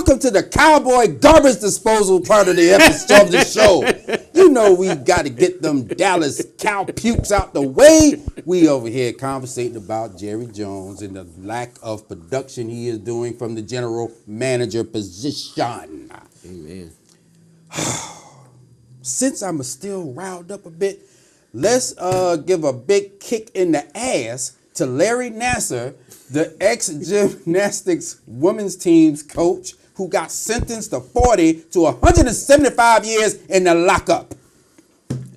welcome to the cowboy garbage disposal part of the episode of the show. You know we got to get them Dallas cow pukes out the way. We over here conversating about Jerry Jones and the lack of production he is doing from the general manager position. Amen. Since I'm still riled up a bit, let's give a big kick in the ass to Larry Nassar, the ex-gymnastics women's team's coach, who got sentenced to 40 to 175 years in the lockup.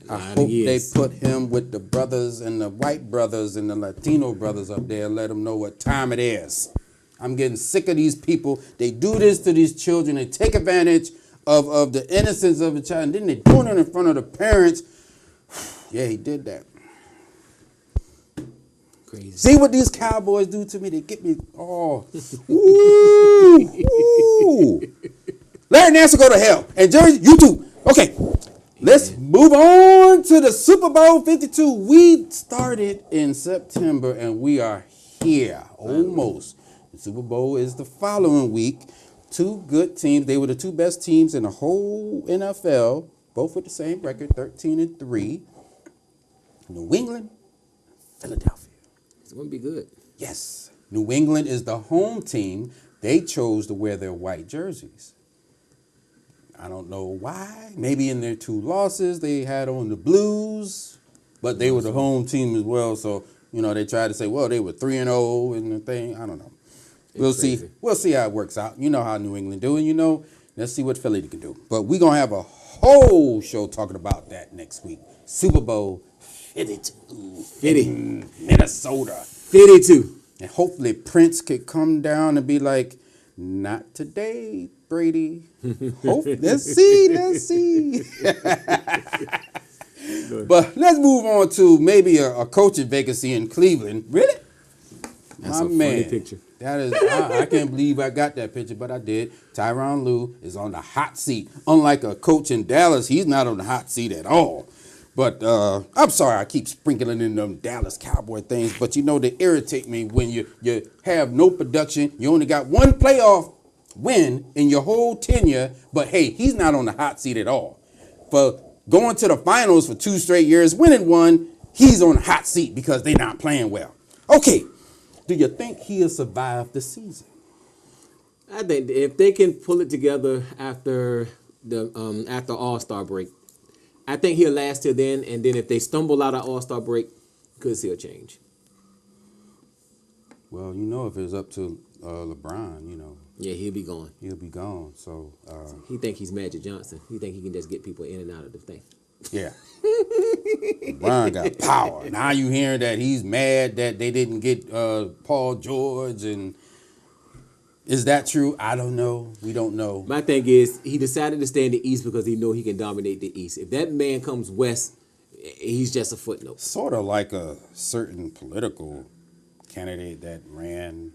I hope they put him with the brothers and the white brothers and the Latino brothers up there and let them know what time it is. I'm getting sick of these people. They do this to these children. They take advantage of the innocence of a child, and then they do it in front of the parents. Yeah, he did that. Crazy. See what these cowboys do to me? They get me all. Ooh. Larry Nassar, go to hell. And Jerry, you too. Okay, let's move on to the Super Bowl 52. We started in September, and we are here almost. The Super Bowl is the following week. Two good teams. They were the two best teams in the whole NFL, both with the same record, 13-3. New England, Philadelphia. It's going to be good. Yes. New England is the home team. They chose to wear their white jerseys. I don't know why. Maybe in their two losses, they had on the blues, but they were the home team as well. So, you know, they tried to say, well, they were 3-0 in the thing. I don't know. We'll see. We'll see how it works out. You know how New England do, and you know, let's see what Philly can do. But we're going to have a whole show talking about that next week. Super Bowl 52. 50. Minnesota. 52. And hopefully Prince could come down and be like, not today, Brady. Let's see. But let's move on to maybe a coaching vacancy in Cleveland. Really? That's a funny picture. That is, I can't believe I got that picture, but I did. Tyronn Lue is on the hot seat. Unlike a coach in Dallas, he's not on the hot seat at all. But I'm sorry I keep sprinkling in them Dallas Cowboy things, but you know they irritate me when you have no production. You only got one playoff win in your whole tenure, but hey, he's not on the hot seat at all. For going to the finals for 2 straight years, winning one, he's on the hot seat because they're not playing well. Okay. Do you think he'll survive the season? I think if they can pull it together after the after All-Star break, I think he'll last till then. And then if they stumble out of All-Star break, could see a change. Well, you know, if it's up to LeBron, you know. Yeah, he'll be gone. He'll be gone. So he think he's Magic Johnson. He think he can just get people in and out of the thing. Yeah. LeBron got power. Now you hearing that he's mad that they didn't get Paul George, and is that true? I don't know. We don't know. My thing is he decided to stay in the East because he know he can dominate the East. If that man comes west, he's just a footnote. Sort of like a certain political candidate that ran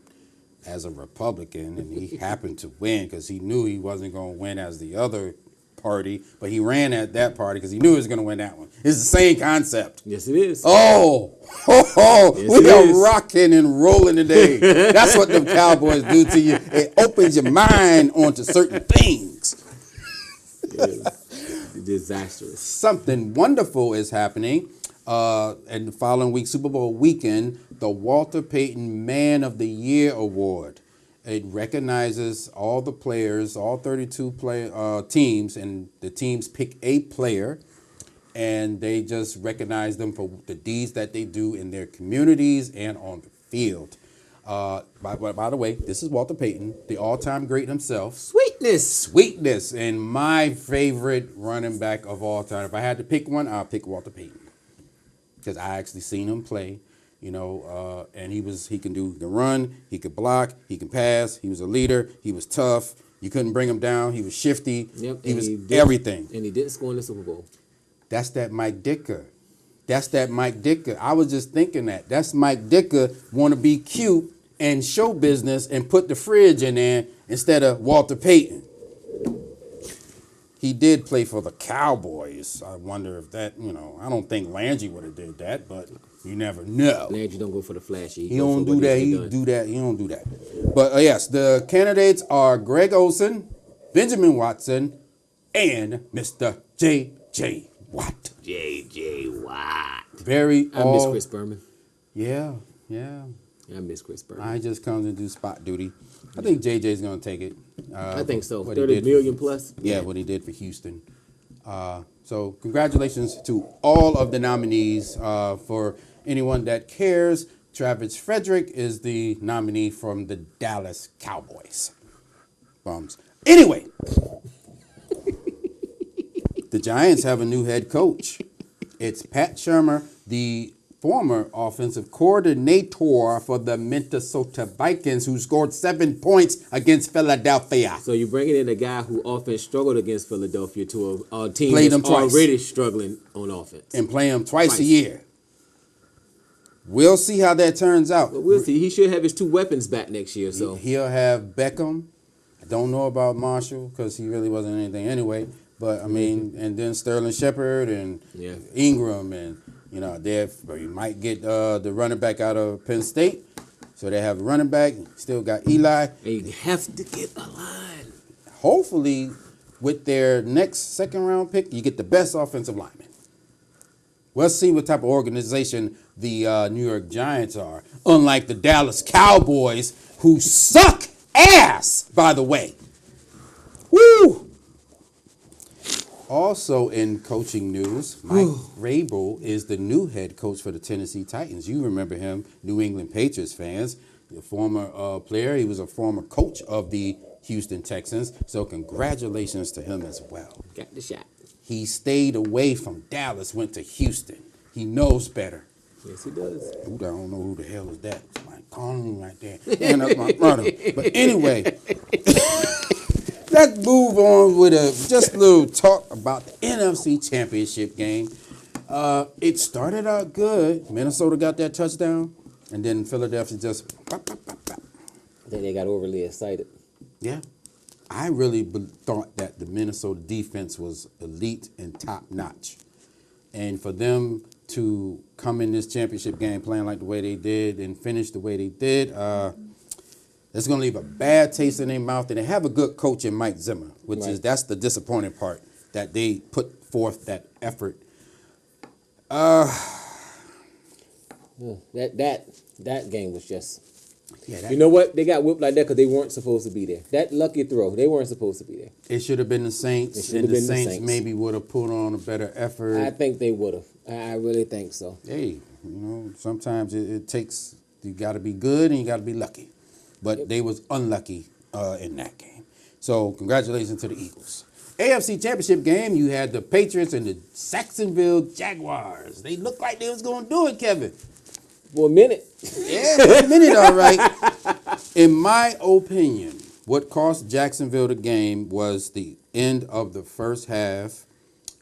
as a Republican, and he happened to win because he knew he wasn't going to win as the other party, but he ran at that party because he knew he was going to win that one. It's the same concept. Yes, it is. Yes, we are rocking and rolling today. That's what them Cowboys do to you. It opens your mind onto certain things. It's disastrous. Something wonderful is happening. And the following week, Super Bowl weekend, the Walter Payton Man of the Year Award. It recognizes all the players, all 32 teams, and the teams pick a player, and they just recognize them for the deeds that they do in their communities and on the field. By the way, this is Walter Payton, the all-time great himself. Sweetness, and my favorite running back of all time. If I had to pick one, I'll pick Walter Payton because I actually seen him play. You know, and he can do the run, he could block, he can pass, he was a leader, he was tough, you couldn't bring him down, he was shifty, he was everything. And he didn't score in the Super Bowl. That's that Mike Ditka. I was just thinking that. That's Mike Ditka want to be cute and show business and put the fridge in there instead of Walter Payton. he did play for the Cowboys. I wonder if that, I don't think Landry would have did that, but you never know. Landry don't go for the flashy. He don't do that. He don't do that. But yes, the candidates are Greg Olsen, Benjamin Watson, and Mr. J.J. Watt. J.J. Watt. I miss Chris Berman. Yeah. I miss Chris Berman. I just comes and do spot duty. I think JJ's going to take it. I think so. 30 million plus. Yeah, what he did for Houston. So congratulations to all of the nominees. For anyone that cares, Travis Frederick is the nominee from the Dallas Cowboys. Bums. Anyway, the Giants have a new head coach. It's Pat Shurmur, the former offensive coordinator for the Minnesota Vikings, who scored 7 points against Philadelphia. So you're bringing in a guy who offense struggled against Philadelphia to a team Played that's them twice. already struggling on offense. And play him twice a year. We'll see how that turns out. But we'll see. He should have his 2 weapons back next year. So he'll have Beckham. I don't know about Marshall because he really wasn't anything anyway. But, I mean, and then Sterling Shepard and Ingram and, you might get the running back out of Penn State. So they have a running back. Still got Eli. And you have to get a line. Hopefully, with their next second-round pick, you get the best offensive lineman. We'll see what type of organization the New York Giants are. Unlike the Dallas Cowboys, who suck ass, by the way. Woo! Also in coaching news, Mike Vrabel is the new head coach for the Tennessee Titans. You remember him, New England Patriots fans, a former player. He was a former coach of the Houston Texans. So congratulations to him as well. Got the shot. He stayed away from Dallas, went to Houston. He knows better. Yes, he does. Ooh, I don't know who the hell is that. It's my calling right there. And that's my brother. But anyway. Let's move on with just a little talk about the NFC Championship game. It started out good. Minnesota got that touchdown, and then Philadelphia just pop, pop, pop, pop. Then they got overly excited. Yeah. I really thought that the Minnesota defense was elite and top-notch. And for them to come in this championship game playing like the way they did and finish the way they did, it's going to leave a bad taste in their mouth. And they have a good coach in Mike Zimmer, that's the disappointing part, that they put forth that effort. That game was just... you know what? They got whipped like that because they weren't supposed to be there. That lucky throw, they weren't supposed to be there. It should have been the Saints, and the Saints maybe would have put on a better effort. I think they would have. I really think so. Hey, sometimes it takes, you got to be good and you got to be lucky. But they was unlucky in that game. So congratulations to the Eagles. AFC Championship game, you had the Patriots and the Jacksonville Jaguars. They looked like they was going to do it, Kevin. For a minute. Yeah, for a minute, all right. In my opinion, what cost Jacksonville the game was the end of the first half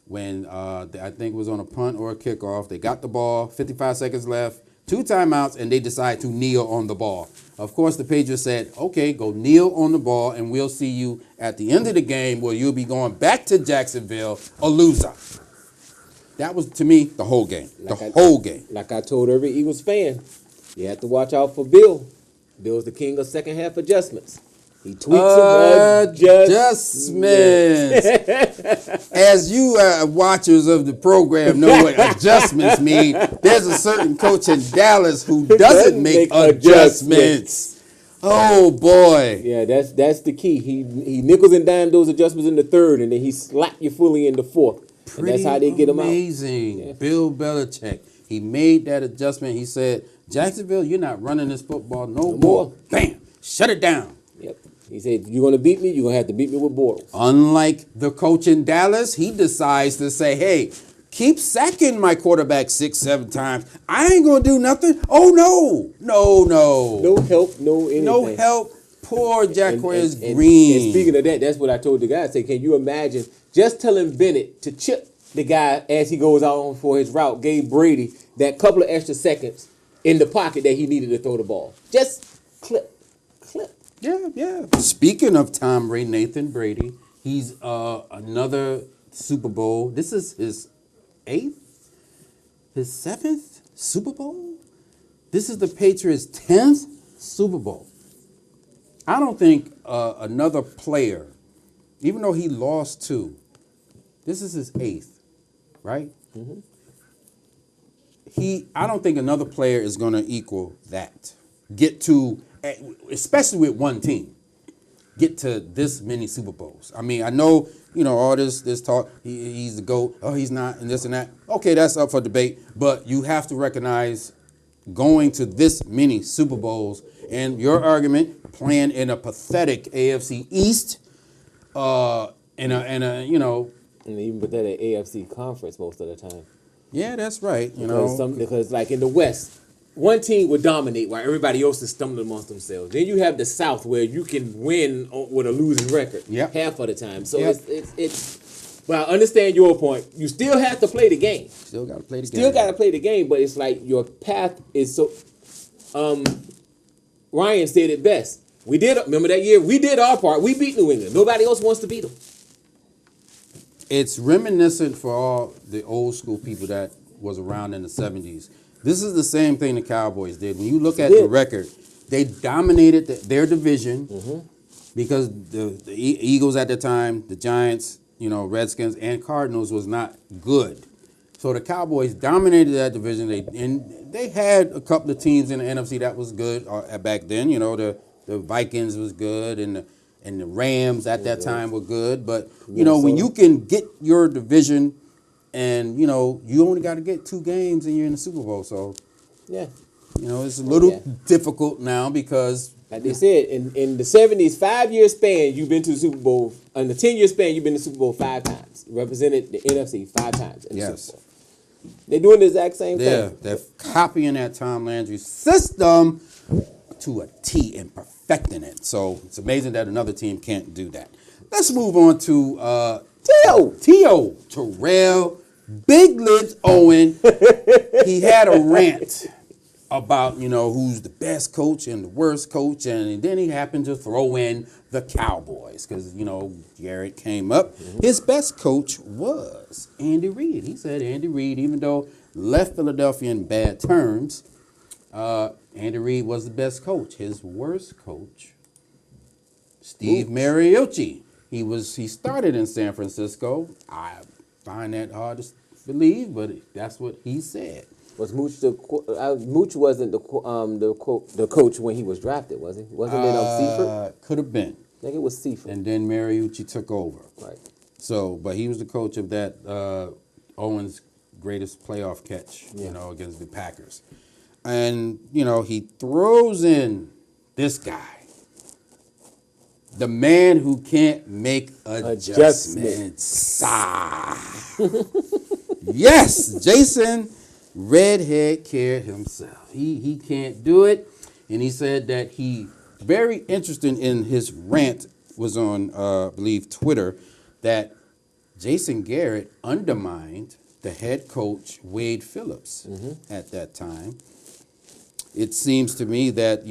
when I think it was on a punt or a kickoff. They got the ball, 55 seconds left, 2 timeouts, and they decided to kneel on the ball. Of course, the Patriots said, okay, go kneel on the ball, and we'll see you at the end of the game where you'll be going back to Jacksonville, a loser. That was, to me, the whole game. Whole game. Like I told every Eagles fan, you have to watch out for Bill. Bill's the king of second half adjustments. He tweaks adjustments. As you watchers of the program know what adjustments mean, there's a certain coach in Dallas who doesn't make adjustments. Oh boy. Yeah, that's the key. He nickels and dimes those adjustments in the third, and then he slap you fully in the fourth. And that's how they get him out. Amazing. Yeah. Bill Belichick. He made that adjustment. He said, Jacksonville, you're not running this football no more. Bam. Shut it down. Yep. He said, you're going to beat me, you're going to have to beat me with Bortles. Unlike the coach in Dallas, he decides to say, hey, keep sacking my quarterback 6-7 times. I ain't going to do nothing. Oh, no. No help, no anything. No help. Poor Jacquez Green. And speaking of that, that's what I told the guy. I said, can you imagine just telling Bennett to chip the guy as he goes out for his route, gave Brady that couple of extra seconds in the pocket that he needed to throw the ball. Just clip. Yeah. Speaking of Tom Brady, Nathan Brady, He's another Super Bowl. This is his 8th, his 7th Super Bowl. This is the Patriots' 10th Super Bowl. I don't think another player, even though he lost 2, this is his 8th, right? Mm-hmm. I don't think another player is going to equal that. Get to, especially with one team, get to this many Super Bowls. I mean, I know, all this talk, he's the GOAT, oh, he's not, and this and that. Okay, that's up for debate, but you have to recognize going to this many Super Bowls and your argument, playing in a pathetic AFC East, and even with that at AFC conference most of the time. Yeah, that's right. Because like in the West, one team would dominate while everybody else is stumbling amongst themselves. Then you have the South where you can win with a losing record half of the time. So it's. Well, I understand your point. You still have to play the game. Still got to play the game. Still got to play the game, but it's like your path is so. Ryan said it best. Remember that year? We did our part. We beat New England. Nobody else wants to beat them. It's reminiscent for all the old school people that was around in the 70s. This is the same thing the Cowboys did. When you look at the record, they dominated their division because the Eagles at the time, the Giants, Redskins, and Cardinals was not good. So the Cowboys dominated that division. They had a couple of teams in the NFC that was good back then. The Vikings was good, and the Rams at that time were good. But, when you can get your division and, you only got to get 2 games and you're in the Super Bowl. So, it's a little difficult now because... Like they said, in the 70s, 5-year span, you've been to the Super Bowl. In the 10-year span, you've been to the Super Bowl 5 times. Represented the NFC 5 times in the Super Bowl. They're doing the exact same thing. They're copying that Tom Landry system to a T and perfecting it. So it's amazing that another team can't do that. Let's move on to T.O. Terrell Big Lips Owen. He had a rant about, who's the best coach and the worst coach. And then he happened to throw in the Cowboys because, Garrett came up. His best coach was Andy Reid. He said Andy Reid, even though left Philadelphia in bad terms, Andy Reid was the best coach. His worst coach, Steve Mariucci. He started in San Francisco. I find that hard to believe, but that's what he said. Was Mooch Mooch wasn't the coach when he was drafted, was he? Wasn't it Seifert? Could have been. I think it was Seifert. And then Mariucci took over. Right. So, but he was the coach of that Owens' greatest playoff catch, against the Packers. And, he throws in this guy, the man who can't make adjustments. Yes, Jason Redhead Care himself. He can't do it. And he said that he, very interesting in his rant, was on, I believe, Twitter, that Jason Garrett undermined the head coach, Wade Phillips, at that time. It seems to me that,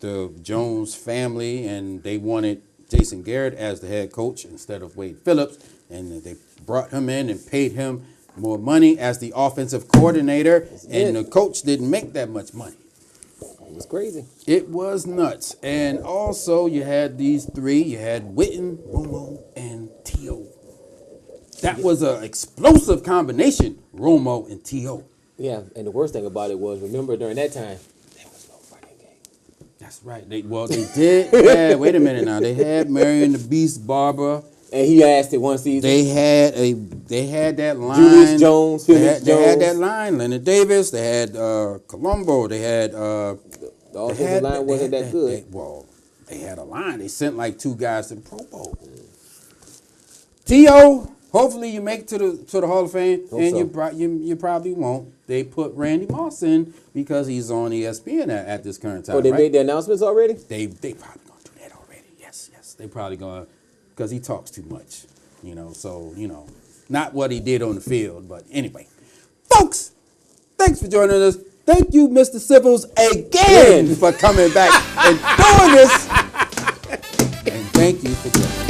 the Jones family, and they wanted Jason Garrett as the head coach instead of Wade Phillips, and they brought him in and paid him more money as the offensive coordinator, and the coach didn't make that much money. It was crazy. It was nuts. And also you had these 3. You had Witten, Romo, and T.O. That was an explosive combination, Romo and T.O. Yeah, and the worst thing about it was, remember during that time, there was no running game. That's right. They did. Yeah, wait a minute now. They had Marion the Beast Barber. And he asked it one season. They had that line. Julius Jones, Felix Jones. They had that line. Leonard Davis. They had Colombo. They had the offensive line wasn't that good. They had a line. They sent like 2 guys to the Pro Bowl. T.O., hopefully you make to the Hall of Fame, you probably won't. They put Randy Moss in because he's on ESPN at this current time. Oh, they made the announcements already? They probably gonna do that already. Yes. They probably gonna, because he talks too much. So not what he did on the field, but anyway, folks, thanks for joining us. Thank you, Mr. Civils, again for coming back and doing this. And thank you for joining us.